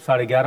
11:30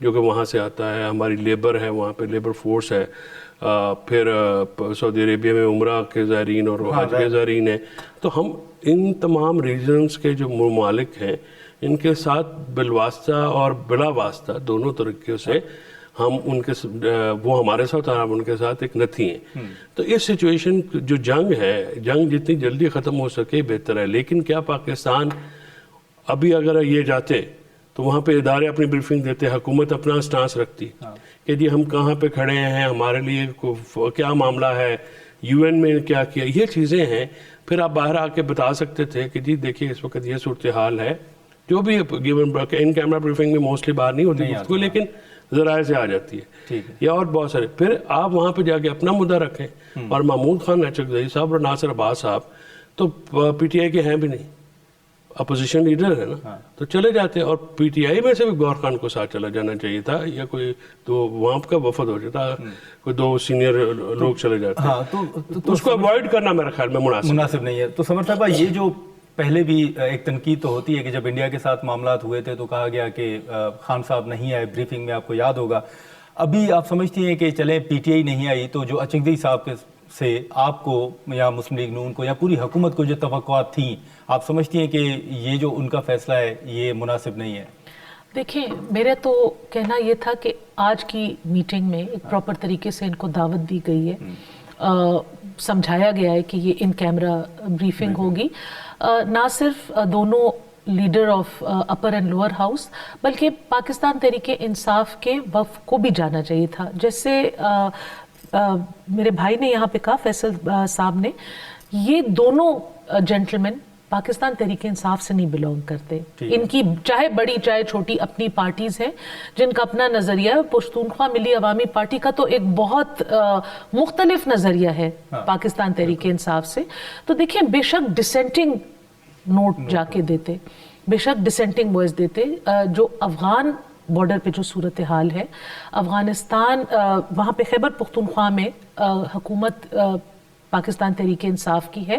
جو کہ وہاں سے آتا ہے، ہماری لیبر ہے وہاں پہ، لیبر فورس ہے، پھر سعودی عربیہ میں عمرہ کے زائرین اور حج کے زائرین ہیں. تو ہم ان تمام ریجنز کے جو ممالک ہیں ان کے ساتھ بالواسطہ اور بلا واسطہ دونوں طریقوں سے ہم ان کے وہ ہمارے ساتھ اور ہم ان کے ساتھ ایک نتھی ہیں. تو اس سچویشن جو جنگ ہے، جنگ جتنی جلدی ختم ہو سکے بہتر ہے. لیکن کیا پاکستان ابھی اگر یہ جاتے تو وہاں پہ ادارے اپنی بریفنگ دیتے، حکومت اپنا سٹانس رکھتی کہ جی ہم کہاں پہ کھڑے ہیں، ہمارے لیے کیا معاملہ ہے، یو این میں کیا کیا، یہ چیزیں ہیں. پھر آپ باہر آ کے بتا سکتے تھے کہ جی دیکھیے اس وقت یہ صورتحال ہے. جو بھی ان کیمرہ بریفنگ میں موسٹلی باہر نہیں ہوتی گفتگو، لیکن ذرائع سے آ جاتی ہے، یا اور بہت سارے. پھر آپ وہاں پہ جا کے اپنا مدعا رکھیں. اور محمود خان نیچرزئی صاحب اور ناصر عباس صاحب تو پی ٹی آئی کے ہیں بھی نہیں، اپوزیشن لیڈر ہے نا، تو چلے جاتے. اور پی ٹی آئی میں سے بھی گور خان کو ساتھ چلا جانا چاہیے تھا، یا کوئی تو وہاں کا وفد ہو جاتا، کوئی 2 سینئر لوگ چلے جاتے. تو اس کو اوائڈ کرنا میرے خیال میں مناسب نہیں ہے. تو سمر صاحبہ، یہ جو پہلے بھی ایک تنقید تو ہوتی ہے کہ جب انڈیا کے ساتھ معاملات ہوئے تھے تو کہا گیا کہ خان صاحب نہیں آئے بریفنگ میں، آپ کو یاد ہوگا. ابھی آپ سمجھتی ہیں کہ چلیں پی ٹی آئی نہیں آئی تو جو اچنگزئی صاحب کے سے آپ کو یا مسلم لیگ نون کو یا پوری حکومت کو جو توقعات تھیں، آپ سمجھتی ہیں کہ یہ جو ان کا فیصلہ ہے یہ مناسب نہیں ہے؟ دیکھیں، میرا تو کہنا یہ تھا کہ آج کی میٹنگ میں ایک پراپر طریقے سے ان کو دعوت دی گئی ہے، سمجھایا گیا ہے کہ یہ ان کیمرہ بریفنگ ہوگی. نہ صرف دونوں leader of upper and lower house بلکہ پاکستان تحریک انصاف کے وفد کو بھی جانا چاہیے تھا. جیسے میرے بھائی نے یہاں پہ کہا، فیصل صاحب نے، یہ دونوں جینٹلمین پاکستان تحریک انصاف سے نہیں بلونگ کرتے. ان کی چاہے بڑی چاہے چھوٹی اپنی پارٹیز ہیں جن کا اپنا نظریہ ہے. پشتونخوا ملی عوامی پارٹی کا تو ایک بہت مختلف نظریہ ہے پاکستان تحریک انصاف سے. تو دیکھیں، بے شک ڈسینٹنگ نوٹ جا کے دیتے، بے شک ڈسینٹنگ وائس دیتے. جو افغان بارڈر پہ جو صورتحال ہے، افغانستان وہاں پہ خیبر پختونخوا میں حکومت پاکستان تحریک انصاف کی ہے،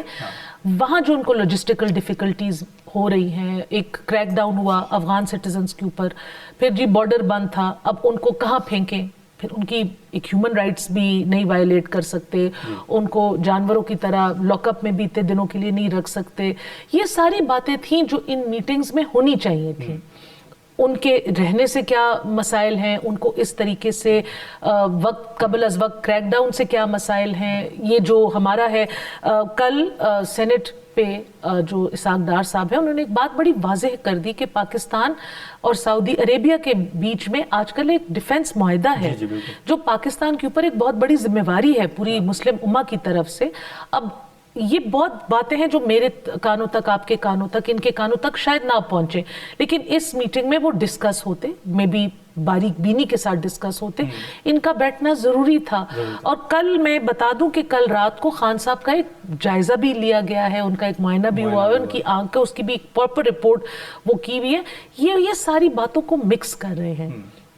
وہاں جو ان کو لاجسٹیکل ڈیفیکلٹیز ہو رہی ہیں، ایک کریک ڈاؤن ہوا افغان سٹیزنز کے اوپر، پھر جی بارڈر بند تھا، اب ان کو کہاں پھینکیں، پھر ان کی ایک ہیومن رائٹس بھی نہیں وائلیٹ کر سکتے، ان کو جانوروں کی طرح لاک اپ میں بھی اتنے دنوں کے لیے نہیں رکھ سکتے. یہ ساری باتیں تھیں جو ان میٹنگز میں ہونی چاہیے تھیں. ان کے رہنے سے کیا مسائل ہیں، ان کو اس طریقے سے وقت قبل از وقت کریک ڈاؤن سے کیا مسائل ہیں. یہ جو ہمارا ہے، کل سینٹ پہ جو اسحاق ڈار صاحب ہیں انہوں نے ایک بات بڑی واضح کر دی کہ پاکستان اور سعودی عربیہ کے بیچ میں آج کل ایک ڈیفنس معاہدہ ہے جو پاکستان کے اوپر ایک بہت بڑی ذمہ واری ہے پوری مسلم امہ کی طرف سے. اب یہ بہت باتیں ہیں جو میرے کانوں تک، آپ کے کانوں تک، ان کے کانوں تک شاید نہ پہنچے، لیکن اس میٹنگ میں وہ ڈسکس ہوتے، میں بھی باریک بینی کے ساتھ ڈسکس ہوتے. ان کا بیٹھنا ضروری تھا. اور کل میں بتا دوں کہ کل رات کو خان صاحب کا ایک جائزہ بھی لیا گیا ہے، ان کا ایک معائنہ بھی ہوا ہے، ان کی آنکھ کا، اس کی بھی ایک پراپر رپورٹ وہ کی ہوئی ہے. یہ ساری باتوں کو مکس کر رہے ہیں،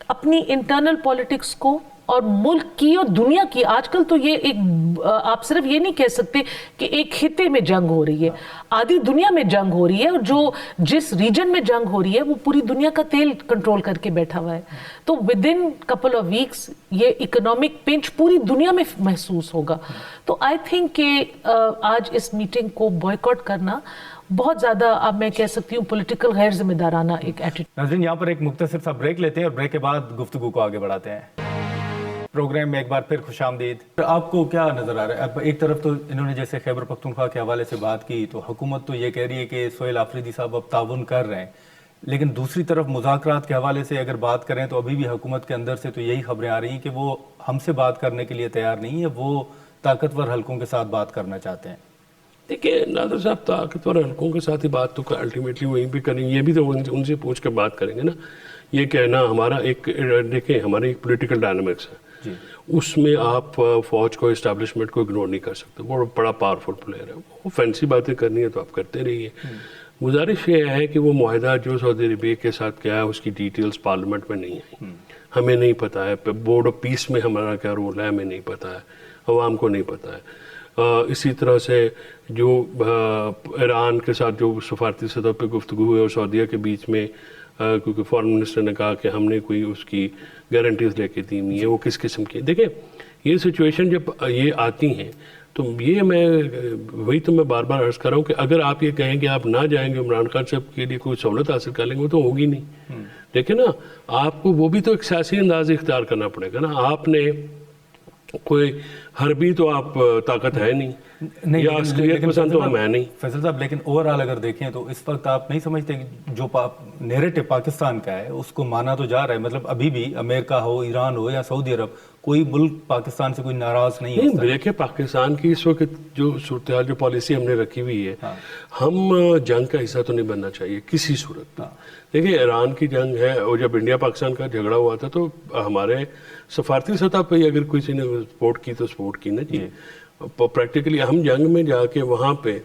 اپنی انٹرنل پالیٹکس کو اور ملک کی اور دنیا کی. آج کل تو یہ ایک، آپ صرف یہ نہیں کہہ سکتے کہ ایک خطے میں جنگ ہو رہی ہے، آدھی دنیا میں جنگ ہو رہی ہے، اور جو جس ریجن میں جنگ ہو رہی ہے وہ پوری دنیا کا تیل کنٹرول کر کے بیٹھا ہوا ہے. تو with in couple of weeks یہ اکنامک پنچ پوری دنیا میں محسوس ہوگا. تو آئی تھنک کہ آج اس میٹنگ کو بوائیکاٹ کرنا بہت زیادہ، اب میں کہہ سکتی ہوں، پولیٹیکل غیر ذمہ دارانہ ایک ایٹیٹیوڈ. ناظرین، یہاں پر ایک مختصر سا بریک لیتے ہیں اور بریک کے بعد گفتگو کو آگے بڑھاتے ہیں. پروگرام میں ایک بار پھر خوش آمدید. آپ کو کیا نظر آ رہا ہے؟ اب ایک طرف تو انہوں نے جیسے خیبر پختونخوا کے حوالے سے بات کی تو حکومت تو یہ کہہ رہی ہے کہ سہیل آفریدی صاحب اب تعاون کر رہے ہیں، لیکن دوسری طرف مذاکرات کے حوالے سے اگر بات کریں تو ابھی بھی حکومت کے اندر سے تو یہی خبریں آ رہی ہیں کہ وہ ہم سے بات کرنے کے لیے تیار نہیں ہے، وہ طاقتور حلقوں کے ساتھ بات کرنا چاہتے ہیں. دیکھیں نادر صاحب، طاقتور حلقوں کے ساتھ ہی بات تو الٹیمیٹلی وہیں پہ کریں گے، یہ بھی تو ان سے پوچھ کے بات کریں گے نا. یہ کہنا ہمارا ایک، دیکھیں ہماری ایک پولیٹیکل ڈائنامکس ہے، اس میں آپ فوج کو، اسٹیبلشمنٹ کو اگنور نہیں کر سکتے. وہ بڑا پاورفل پلیئر ہے، وہ فینسی باتیں کرنی ہے تو آپ کرتے رہیے. گزارش یہ ہے کہ وہ معاہدہ جو سعودی عربیہ کے ساتھ کیا ہے اس کی ڈیٹیلز پارلیمنٹ میں نہیں آئی، ہمیں نہیں پتہ ہے. بورڈ آف پیس میں ہمارا کیا رول ہے ہمیں نہیں پتہ ہے، عوام کو نہیں پتہ ہے. اسی طرح سے جو ایران کے ساتھ جو سفارتی سطح پہ گفتگو ہوئی اور سعودیہ کے بیچ میں کیونکہ فارن منسٹر نے کہا کہ ہم نے کوئی اس کی گارنٹیز لے کے دی ہوئی ہیں، وہ کس قسم کی. دیکھیں یہ سچویشن جب یہ آتی ہیں تو یہ وہی تو میں بار بار عرض کر رہا ہوں کہ اگر آپ یہ کہیں کہ آپ نہ جائیں گے عمران خان صاحب کے لیے کوئی سہولت حاصل کر لیں گے، وہ تو ہوگی نہیں. دیکھیں نا، آپ کو وہ بھی تو ایک سیاسی انداز اختیار کرنا پڑے گا نا. آپ نے کوئی حربی تو آپ طاقت ہے نہیں، یا عسکریت پسند تو ہم ہے نہیں. فیصل صاحب لیکن اوورآل اگر دیکھیں تو اس وقت آپ نہیں سمجھتے کہ جو نیریٹو پاکستان کا ہے اس کو مانا تو جا رہا ہے، مطلب ابھی بھی امریکہ ہو، ایران ہو یا سعودی عرب، کوئی ملک پاکستان سے کوئی ناراض نہیں ہے. دیکھیں پاکستان کی اس وقت جو صورتحال، جو پالیسی ہم نے رکھی ہوئی ہے، ہم جنگ کا حصہ تو نہیں بننا چاہیے کسی صورت میں. دیکھیں ایران کی جنگ ہے، اور جب انڈیا پاکستان کا جھگڑا ہوا تھا تو ہمارے سفارتی سطح پہ اگر کسی نے سپورٹ کی تو سپورٹ کی نا جی. پریکٹیکلی ہم جنگ میں جا کے وہاں پہ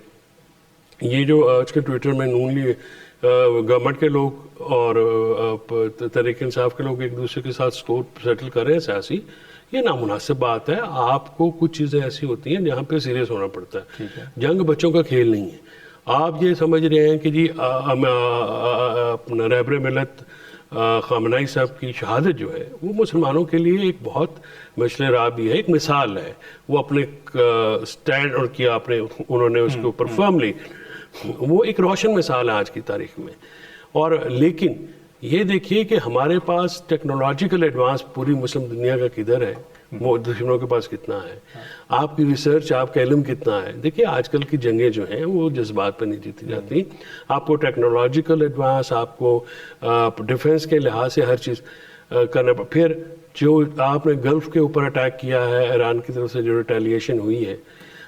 یہ جو آج کے ٹویٹر میں نونلی گورنمنٹ کے لوگ اور تحریک انصاف کے لوگ ایک دوسرے کے ساتھ سکور سیٹل کر رہے ہیں سیاسی، یہ نامناسب بات ہے. آپ کو کچھ چیزیں ایسی ہوتی ہیں جہاں پہ سیریس ہونا پڑتا ہے. جنگ بچوں کا کھیل نہیں ہے. آپ یہ سمجھ رہے ہیں کہ جی اپنا رہبر ملت خامنہئی صاحب کی شہادت جو ہے وہ مسلمانوں کے لیے ایک بہت مشعل راہ بھی ہے، ایک مثال ہے. وہ اپنے سٹینڈ اور کیا انہوں نے اس کے اوپر فرملی، وہ ایک روشن مثال ہے آج کی تاریخ میں. اور لیکن یہ دیکھیے کہ ہمارے پاس ٹیکنالوجیکل ایڈوانس پوری مسلم دنیا کا کدھر ہے، وہ دشمنوں کے پاس کتنا ہے. آپ کی ریسرچ، آپ کا علم کتنا ہے. دیکھیے آج کل کی جنگیں جو ہیں وہ جذبات پہ نہیں جیتی جاتی. آپ کو ٹیکنالوجیکل ایڈوانس، آپ کو ڈیفنس کے لحاظ سے ہر چیز کرنا. پھر جو آپ نے گلف کے اوپر اٹیک کیا ہے ایران کی طرف سے، جو ریٹیلیشن ہوئی ہے،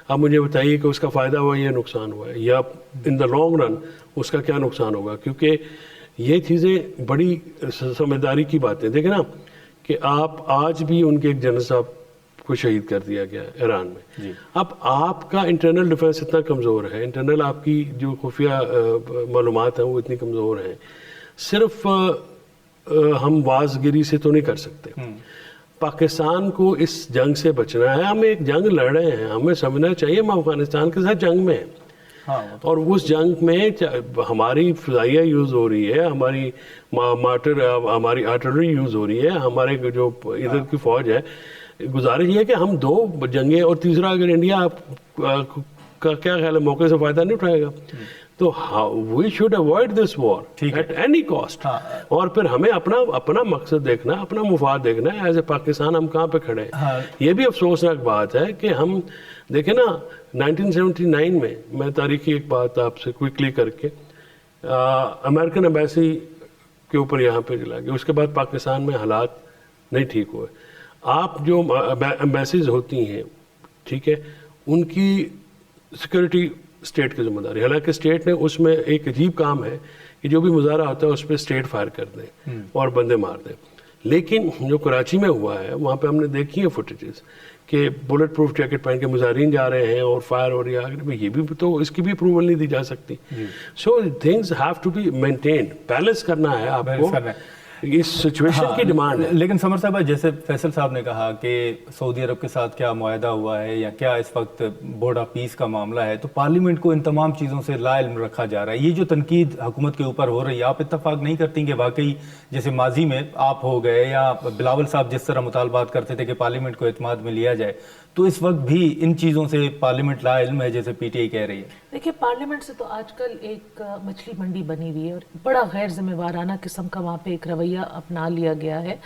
اب مجھے بتائیے کہ اس کا فائدہ ہوا یا نقصان ہوا ہے، یا ان دا لانگ رن اس کا کیا نقصان ہوگا. کیونکہ یہ چیزیں بڑی سمجھداری کی باتیں. دیکھیں نا کہ آپ آج بھی ان کے ایک جنرل صاحب کو شہید کر دیا گیا ہے ایران میں. اب آپ کا انٹرنل ڈیفنس اتنا کمزور ہے، انٹرنل آپ کی جو خفیہ معلومات ہیں وہ اتنی کمزور ہیں، صرف ہم واز گیری سے تو نہیں کر سکتے. پاکستان کو اس جنگ سے بچنا ہے. ہم ایک جنگ لڑ رہے ہیں، ہمیں سمجھنا چاہیے ہم افغانستان کے ساتھ جنگ میں ہیں. اور اس جنگ میں ہماری فضائیہ یوز ہو رہی ہے، ہماری ہماری آرٹلری یوز ہو رہی ہے، ہمارے جو ادھر کی فوج ہے. گزارش یہ ہے کہ ہم دو جنگیں، اور تیسرا اگر انڈیا کا کیا خیال ہے موقع سے فائدہ نہیں اٹھائے گا تو we should avoid this war at any cost. اور پھر ہمیں اپنا مقصد دیکھنا، اپنا مفاد دیکھنا ہے. ایز اے پاکستان ہم کہاں پہ کھڑے ہیں. یہ بھی افسوسناک بات ہے کہ ہم دیکھیں نا 1979 میں تاریخی ایک بات آپ سے کوئکلی کر کے، امریکن ایمبیسی کے اوپر یہاں پہ چلا گیا. اس کے بعد پاکستان میں حالات نہیں ٹھیک ہوئے. آپ جو ایمبیسیز ہوتی ہیں، ٹھیک ہے، ان کی سیکورٹی اسٹیٹ کی ذمہ داری. حالانکہ اسٹیٹ نے اس میں ایک عجیب کام ہے کہ جو بھی مظاہرہ ہوتا ہے اس پہ اسٹیٹ فائر کر دیں اور بندے مار دیں. لیکن جو کراچی میں ہوا ہے وہاں پہ ہم نے دیکھی ہیں فوٹیجز کہ بلٹ پروف جیکٹ پہن کے مظاہرین جا رہے ہیں اور فائر ہو رہی ہے. یہ بھی تو اس کی بھی اپروول نہیں دی جا سکتی. So things have to be maintained. Balance کرنا ہے آپ کو، اس سچویشن کی ڈیمانڈ ہے. لیکن سمر صاحب جیسے فیصل صاحب نے کہا کہ سعودی عرب کے ساتھ کیا معاہدہ ہوا ہے یا کیا اس وقت بورڈ آف پیس کا معاملہ ہے، تو پارلیمنٹ کو ان تمام چیزوں سے لا علم رکھا جا رہا ہے. یہ جو تنقید حکومت کے اوپر ہو رہی ہے، آپ اتفاق نہیں کرتی کہ واقعی جیسے ماضی میں آپ ہو گئے یا بلاول صاحب جس طرح مطالبات کرتے تھے کہ پارلیمنٹ کو اعتماد میں لیا جائے، تو اس وقت بھی ان چیزوں سے پارلیمنٹ لا علم ہے جیسے پی ٹی آئی کہہ رہی ہے؟ دیکھیے پارلیمنٹ سے تو آج کل ایک مچھلی منڈی بنی ہوئی ہے اور بڑا غیر ذمہ وارانہ قسم کا وہاں پہ ایک رویہ اپنا لیا گیا ہے.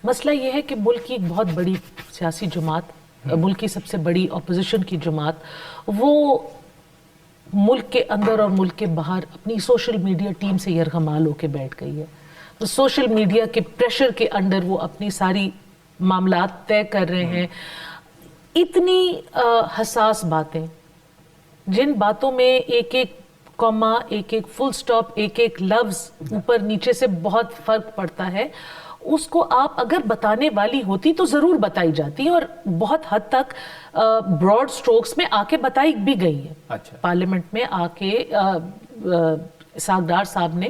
مسئلہ یہ ہے کہ ملک کی ایک بہت بڑی سیاسی جماعت، ملک کی سب سے بڑی اپوزیشن کی جماعت، وہ ملک کے اندر اور ملک کے باہر اپنی سوشل میڈیا ٹیم سے یرغمال ہو کے بیٹھ گئی ہے. تو سوشل میڈیا کے پریشر کے انڈر وہ اپنی ساری معاملات طے کر رہے ہیں. اتنی حساس باتیں، جن باتوں میں ایک ایک کوما، ایک ایک فل سٹاپ، ایک ایک لفظ اوپر نیچے سے بہت فرق پڑتا ہے، اس کو آپ اگر بتانے والی ہوتی تو ضرور بتائی جاتی اور بہت حد تک براڈ سٹروکس میں آ کے بتائی بھی گئی ہے. پارلیمنٹ میں آ کے اسحاق ڈار صاحب نے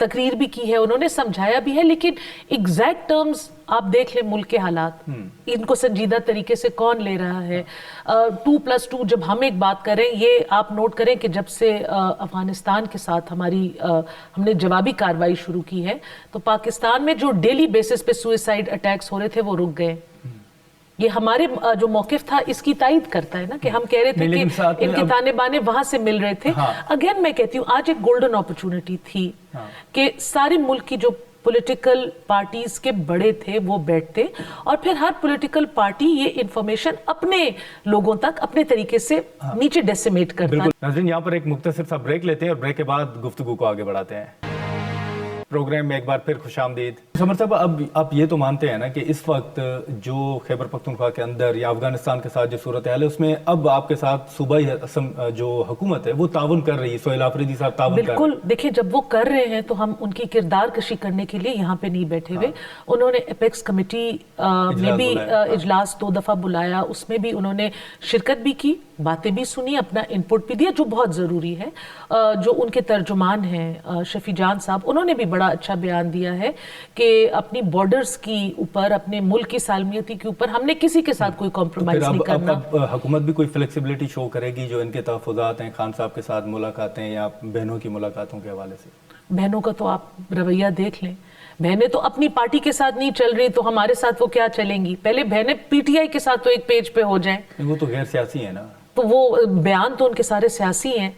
تقریر بھی کی ہے, انہوں نے سمجھایا بھی ہے, لیکن ایگزیکٹ ٹرمز آپ دیکھ لیں ملک کے حالات, ان کو سنجیدہ طریقے سے کون لے رہا ہے. 2+2 جب ہم ایک بات کریں, یہ آپ نوٹ کریں کہ جب سے افغانستان کے ساتھ ہم نے جوابی کارروائی شروع کی ہے, تو پاکستان میں جو ڈیلی بیسس پہ سوئسائڈ اٹیکس ہو رہے تھے وہ رک گئے. یہ ہمارے جو موقف تھا اس کی تائید کرتا ہے نا, کہ ہم کہہ رہے تھے کہ ان کے تانے بانے وہاں سے مل رہے تھے. اگین میں کہتی ہوں, آج ایک گولڈن اپرچونٹی تھی کہ سارے ملک کی جو پولیٹیکل پارٹیز کے بڑے تھے وہ بیٹھتے, اور پھر ہر پولیٹیکل پارٹی یہ انفارمیشن اپنے لوگوں تک اپنے طریقے سے نیچے ڈیسیمیٹ کرتا ہے. ناظرین, یہاں پر ایک مختصر سا بریک لیتے ہیں اور بریک کے بعد گفتگو کو آگے بڑھاتے ہیں. پروگرام میں ایک بار پھر خوش آمدید. سمر صاحب, اب آپ یہ تو مانتے ہیں نا کہ اس وقت جو خیبر پختونخوا کے اندر یا افغانستان کے ساتھ جو صورتحال ہے اس میں اب آپ کے ساتھ صوبائی جو حکومت ہے وہ تعاون کر رہی ہے, سہیل آفریدی صاحب تعاون کر رہے ہیں. بالکل, دیکھیں جب وہ کر رہے ہیں تو ہم ان کی کردار کشی کرنے کے لیے یہاں پہ نہیں بیٹھے ہوئے. انہوں نے اپیکس کمیٹی میں بھی اجلاس 2 دفعہ بلایا, اس میں بھی انہوں نے شرکت بھی کی, باتیں بھی سنی, اپنا انپٹ بھی دیا جو بہت ضروری ہے. جو ان کے ترجمان ہیں شفیع جان صاحب, انہوں نے بھی بڑا اچھا بیان دیا ہے کہ اپنی بارڈرز کی اوپر, اپنے ملک کی سالمیتی کے اوپر ہم نے کسی کے ساتھ کوئی کمپرومائز نہیں کرنا. اب حکومت بھی کوئی فلیکسیبلٹی شو کرے گی جو ان کے تحفظات ہیں, خان صاحب کے ساتھ ملاقاتیں یا بہنوں کی ملاقاتوں کے حوالے سے؟ بہنوں کا تو آپ رویہ دیکھ لیں, بہنیں تو اپنی پارٹی کے ساتھ نہیں چل رہی تو ہمارے ساتھ وہ کیا چلیں گی؟ پہلے بہنیں پی ٹی آئی کے ساتھ تو ایک پیج پہ ہو جائیں. وہ تو غیر سیاسی ہیں نا, تو وہ بیان تو ان کے سارے سیاسی ہیں.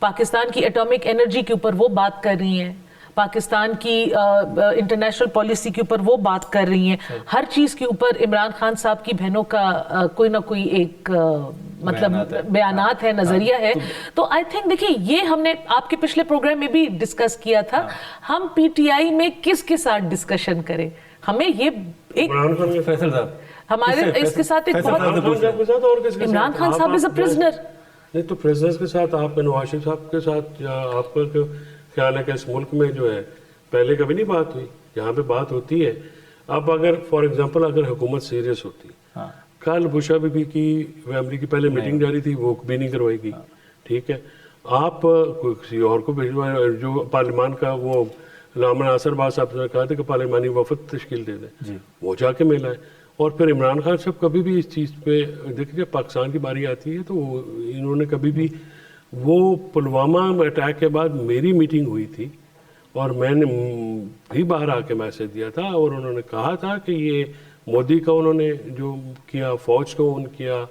پاکستان کی ایٹامک انرجی کے اوپر وہ بات کر رہی ہیں, پاکستان کی انٹرنیشنل پالیسی کے اوپر وہ بات کر رہی ہیں, ہر چیز کے اوپر عمران خان صاحب کی بہنوں کا کوئی نہ کوئی ایک مطلب بیانات ہے, نظریہ ہے. تو آئی تھنک دیکھیں, یہ ہم نے آپ کے پچھلے پروگرام میں بھی ڈسکس کیا تھا, ہم پی ٹی آئی میں کس کے ساتھ ڈسکشن کریں. ہمیں یہ ایک فیصل صاحب ہمارے اس کے ساتھ ایک بہت عمران خان صاحب از اے پرزنر. نہیں تو پریزنس کے ساتھ آپ نواز شریف صاحب کے ساتھ, یا آپ کا خیال ہے کہ اس ملک میں جو ہے پہلے کبھی نہیں بات ہوئی؟ یہاں پہ بات ہوتی ہے. اب اگر فار ایگزامپل اگر حکومت سیریس ہوتی, کل بشا بی بی کی فیملی کی پہلے میٹنگ جاری تھی, وہ بھی نہیں کروائی گئی, ٹھیک ہے, آپ کسی اور کو بھیجوائے. جو پارلیمان کا وہ علامہ ناصر باز صاحب نے کہا تھا کہ پارلیمانی وفد تشکیل دے دیں, وہ جا کے ملا ہے. اور پھر عمران خان صاحب کبھی بھی اس چیز پہ دیکھیں, جب پاکستان کی باری آتی ہے تو انہوں نے کبھی بھی, وہ پلوامہ اٹیک کے بعد میری میٹنگ ہوئی تھی اور میں نے بھی باہر آ کے میسج دیا تھا, اور انہوں نے کہا تھا کہ یہ مودی کا انہوں نے جو کیا, فوج کو ان کیا,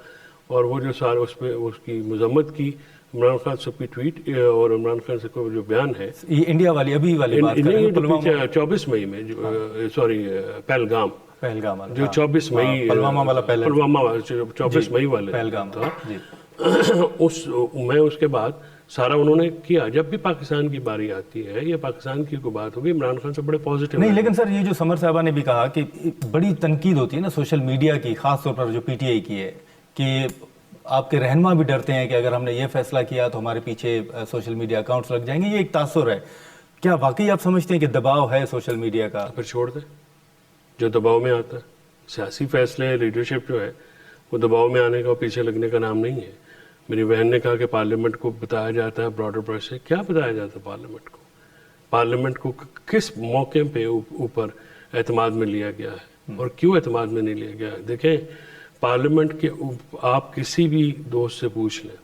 اور وہ جو سارے اس پہ اس کی مذمت کی. عمران خان صاحب کی ٹویٹ اور عمران خان صاحب کا جو بیان ہے, انڈیا والی ابھی والی بات کر رہے ہیں 24 مئی میں, سوری پہلگام جو 24 مئی پلوامہ والا, پلوامہ 24 مئی والے پہلگام تھا, اس کے بعد سارا انہوں نے کیا. جب بھی پاکستان کی باری آتی ہے یا پاکستان کی کوئی بات ہوگی, عمران خان سے بڑے پازیٹیو نہیں. لیکن سر, یہ جو سمر صاحبہ نے بھی کہا کہ بڑی تنقید ہوتی ہے نا سوشل میڈیا کی, خاص طور پر جو پی ٹی آئی کی ہے, کہ آپ کے رہنما بھی ڈرتے ہیں کہ اگر ہم نے یہ فیصلہ کیا تو ہمارے پیچھے سوشل میڈیا اکاؤنٹس لگ جائیں گے. یہ ایک تاثر ہے. کیا واقعی آپ سمجھتے ہیں کہ دباؤ ہے سوشل میڈیا کا؟ پھر چھوڑ دیں جو دباؤ میں آتا ہے. سیاسی فیصلے, لیڈرشپ جو ہے وہ دباؤ میں آنے کا, پیچھے لگنے کا نام نہیں ہے. میری بہن نے کہا کہ پارلیمنٹ کو بتایا جاتا ہے براڈر پریس سے. کیا بتایا جاتا ہے پارلیمنٹ کو؟ پارلیمنٹ کو کس موقع پہ اوپر اعتماد میں لیا گیا ہے اور کیوں اعتماد میں نہیں لیا گیا ہے؟ دیکھیں, پارلیمنٹ کے آپ کسی بھی دوست سے پوچھ لیں,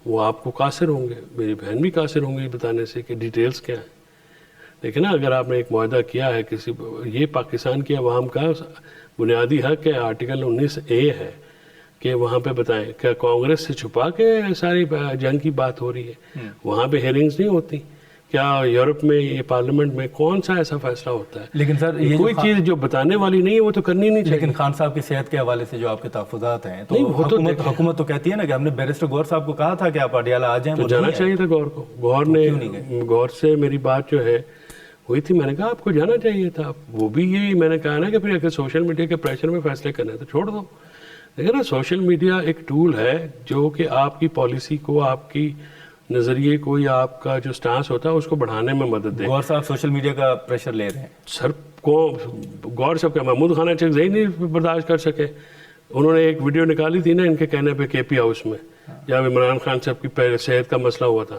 وہ آپ کو قاصر ہوں گے, میری بہن بھی قاصر ہوں گی بتانے سے کہ ڈیٹیلز کیا ہیں. دیکھیں نا, اگر آپ نے ایک معاہدہ کیا ہے کسی, یہ پاکستان کی عوام کا بنیادی حق ہے, آرٹیکل 19A ہے کہ وہاں پہ بتائیں. کیا کانگریس سے چھپا کے ساری جنگ کی بات ہو رہی ہے؟ وہاں پہ ہیئرنگز نہیں ہوتی کیا؟ یورپ میں, یہ پارلیمنٹ میں کون سا ایسا فیصلہ ہوتا ہے؟ لیکن سر, یہ کوئی چیز جو بتانے والی نہیں ہے وہ تو کرنی نہیں چاہیے. لیکن خان صاحب کی صحت کے حوالے سے جو آپ کے تحفظات ہیں, تو حکومت تو کہتی ہے نا کہ ہم نے بیرسٹر گور صاحب کو کہا تھا کہ آپ اڈیالہ آ جائیں. تو جانا چاہیے تھا گور کو. گور سے میری بات جو ہے ہوئی تھی, میں نے کہا آپ کو جانا چاہیے تھا. وہ بھی یہی میں نے کہا نا کہ پھر اگر سوشل میڈیا کے پریشر میں فیصلے کرنے تو چھوڑ دو. دیکھیں نا, سوشل میڈیا ایک ٹول ہے جو کہ آپ کی پالیسی کو, آپ کی نظریے کو, یا آپ کا جو سٹانس ہوتا ہے اس کو بڑھانے میں مدد دے. گور صاحب سوشل میڈیا کا پریشر لے رہے ہیں. سر کو گور صاحب کا محمود خانہ چکزئی نہیں برداشت کر سکے. انہوں نے ایک ویڈیو نکالی تھی نا ان کے کہنے پہ کے پی ہاؤس میں, جب عمران خان صاحب کی صحت کا مسئلہ ہوا تھا.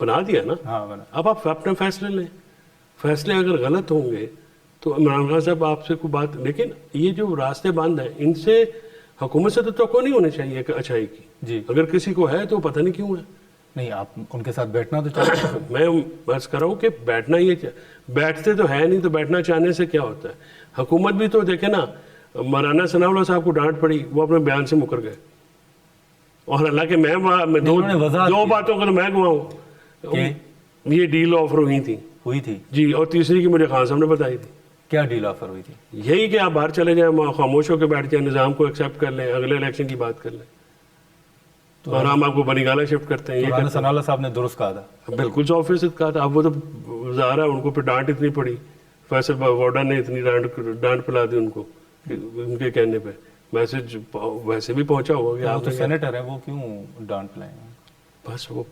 بنا دیا نا. ہاں بنا. اب آپ اپنے فیصلے لیں, فیصلے اگر غلط ہوں گے تو عمران خان صاحب آپ سے کوئی بات, لیکن یہ جو راستے بند ہیں ان سے حکومت سے تو توقع نہیں ہونی چاہیے کہ اچھائی کی. جی اگر کسی کو ہے تو پتہ نہیں کیوں ہے. نہیں, آپ ان کے ساتھ بیٹھنا تو چاہتے ہیں. میں بس کر رہا ہوں کہ بیٹھنا بیٹھتے تو ہے نہیں, تو بیٹھنا چاہنے سے کیا ہوتا ہے. حکومت بھی تو دیکھے نا, مولانا ثناء اللہ صاحب کو ڈانٹ پڑی, وہ اپنے بیان سے مکر گئے, اور حالانکہ میں دو باتوں کو تو میں گواؤں, یہ ڈیل آفر ہوئی تھی جی, اور تیسری کی مجھے خان صاحب نے بتائی تھی. کیا ڈیل آفر ہوئی تھی؟ یہی کہ آپ باہر چلے جائیں, خاموش ہو کے بیٹھ جائیں, نظام کو ایکسیپٹ کر لیں, اگلے الیکشن کی بات کر لیں, اور ہم آپ کو بنی گالا شفٹ کرتے ہیں. یہ مولانا ثناء اللہ صاحب نے درست کہا تھا, بالکل 100% کہا تھا. اب وہ تو ظاہر ہے ان کو پھر ڈانٹ اتنی پڑی, فیصل وارڈن نے اتنی ڈانٹ پلا دی ان کو ان کے کہنے پہ. میسج ویسے بھی پہنچا ہوا کہ وہ آپ تو سینیٹر ہیں, وہ کیوں ڈانٹ لائیں گے؟ بس وہ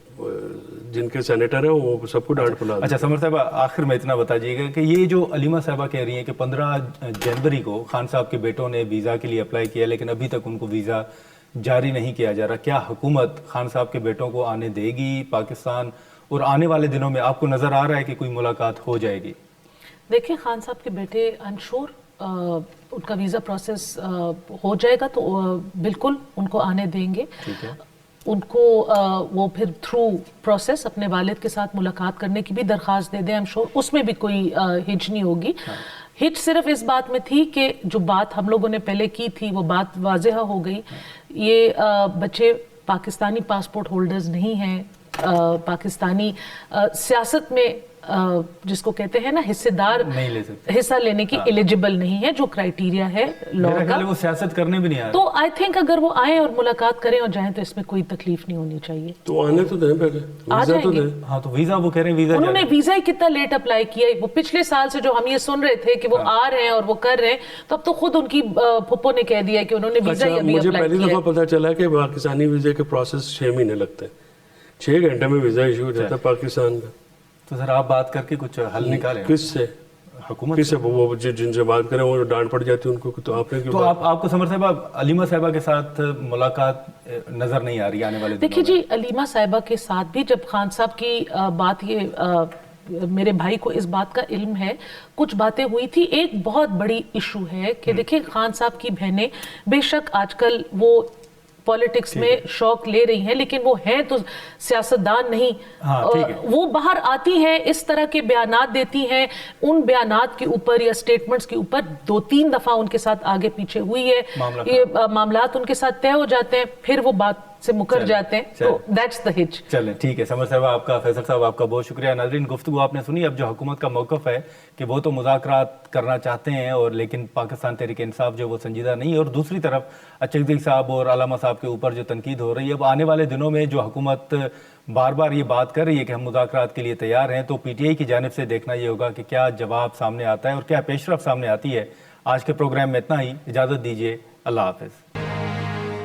جن کے سینیٹر ہیں وہ سب کو ڈانٹ پلا. اچھا سمر صاحب, آخر میں اتنا بتائیے گا کہ یہ جو علیمہ صاحبہ کہہ رہی ہیں کہ 15 جنوری کو خان صاحب کے بیٹوں نے ویزا کے لیے اپلائی کیا, لیکن ابھی تک ان کو ویزا جاری نہیں کیا جا رہا, کیا حکومت خان صاحب کے بیٹوں کو آنے دے گی پاکستان, اور آنے والے دنوں میں آپ کو نظر آ رہا ہے کہ کوئی ملاقات ہو جائے گی؟ دیکھیں, خان صاحب کے بیٹے آئی ایم شور ان کا ویزا پروسیس ہو جائے گا تو بالکل ان کو آنے دیں گے. ٹھیک ہے, ان کو وہ پھر تھرو پروسیس اپنے والد کے ساتھ ملاقات کرنے کی بھی درخواست دے دیں, آئی ایم شور اس میں بھی کوئی ہچ نہیں ہوگی. ہچ صرف اس بات میں تھی کہ جو بات ہم لوگوں نے پہلے کی تھی وہ بات واضح ہو گئی. یہ بچے پاکستانی پاسپورٹ ہولڈرز نہیں ہیں, پاکستانی سیاست میں جس کو کہتے ہیں نا حصے دار نہیں لے سکتے, حصہ لینے کی ایلیجیبل نہیں ہے, جو کرائیٹیریا ہے لا میرا کا. خیال ہے وہ سیاست کرنے بھی نہیں آ رہے. تو آئی تھنک اگر وہ آئیں اور ملاقات کریں اور جائیں تو اس میں کوئی تکلیف نہیں ہونی چاہیے. تو آنے تو دیں, پہلے آ ویزا تو جائیں گے. دیں. ہاں تو ویزا وہ کہہ رہے ہیں ویزا انہوں نے ویزا ہی کتنا لیٹ اپلائی کیا ہے. وہ پچھلے سال سے جو ہم یہ سن رہے تھے کہ وہ آ رہے ہیں اور وہ کر رہے ہیں, تو اب تو خود ان کی پھپھو نے کہہ دیا کہ انہوں نے ویزا ہی ابھی مجھے اپلائی پہلی کیا دفعہ پتا چلا کہ پاکستانی ویزے کے پروسیس 6 مہینے لگتے ہیں, 6 گھنٹے میں ویزا ایشو ہو جاتا ہے پاکستان کا. تو سر آپ بات کر کے کچھ حل نکالیں. کس سے؟ حکومت کس سے؟ وہ جن سے بات کریں وہ ڈانٹ پڑ جاتی ہے ان کو. تو آپ نے تو آپ کو سمر صاحبہ علیمہ صاحبہ کے ساتھ ملاقات نظر نہیں آ رہی آنے والے دنوں میں؟ دیکھیے جی, علیمہ صاحبہ کے ساتھ بھی جب خان صاحب کی بات, یہ میرے بھائی کو اس بات کا علم ہے, کچھ باتیں ہوئی تھی. ایک بہت بڑی ایشو ہے کہ دیکھیں خان صاحب کی بہنیں بے شک آج کل وہ پالیٹکس میں شوق لے رہی ہیں, لیکن وہ ہیں تو سیاستدان نہیں. وہ باہر آتی ہیں, اس طرح کے بیانات دیتی ہیں, ان بیانات کے اوپر یا سٹیٹمنٹس کے اوپر 2-3 دفعہ ان کے ساتھ آگے پیچھے ہوئی ہے, یہ معاملات ان کے ساتھ طے ہو جاتے ہیں, پھر وہ بات سے مکر جاتے ہیں. تو دیٹس دا ہچ. چلیں ٹھیک ہے, سمر صاحب آپ کا, فیصل صاحب آپ کا بہت شکریہ. ناظرین, گفتگو آپ نے سنی. اب جو حکومت کا موقف ہے کہ وہ تو مذاکرات کرنا چاہتے ہیں, اور لیکن پاکستان تحریک انصاف جو وہ سنجیدہ نہیں ہے, اور دوسری طرف اچکزئی صاحب اور علامہ صاحب کے اوپر جو تنقید ہو رہی ہے. اب آنے والے دنوں میں جو حکومت بار بار یہ بات کر رہی ہے کہ ہم مذاکرات کے لیے تیار ہیں, تو پی ٹی آئی کی جانب سے دیکھنا یہ ہوگا کہ کیا جواب سامنے آتا ہے اور کیا پیش رفت سامنے آتی ہے. آج کے پروگرام میں اتنا ہی, اجازت دیجیے, اللہ حافظ.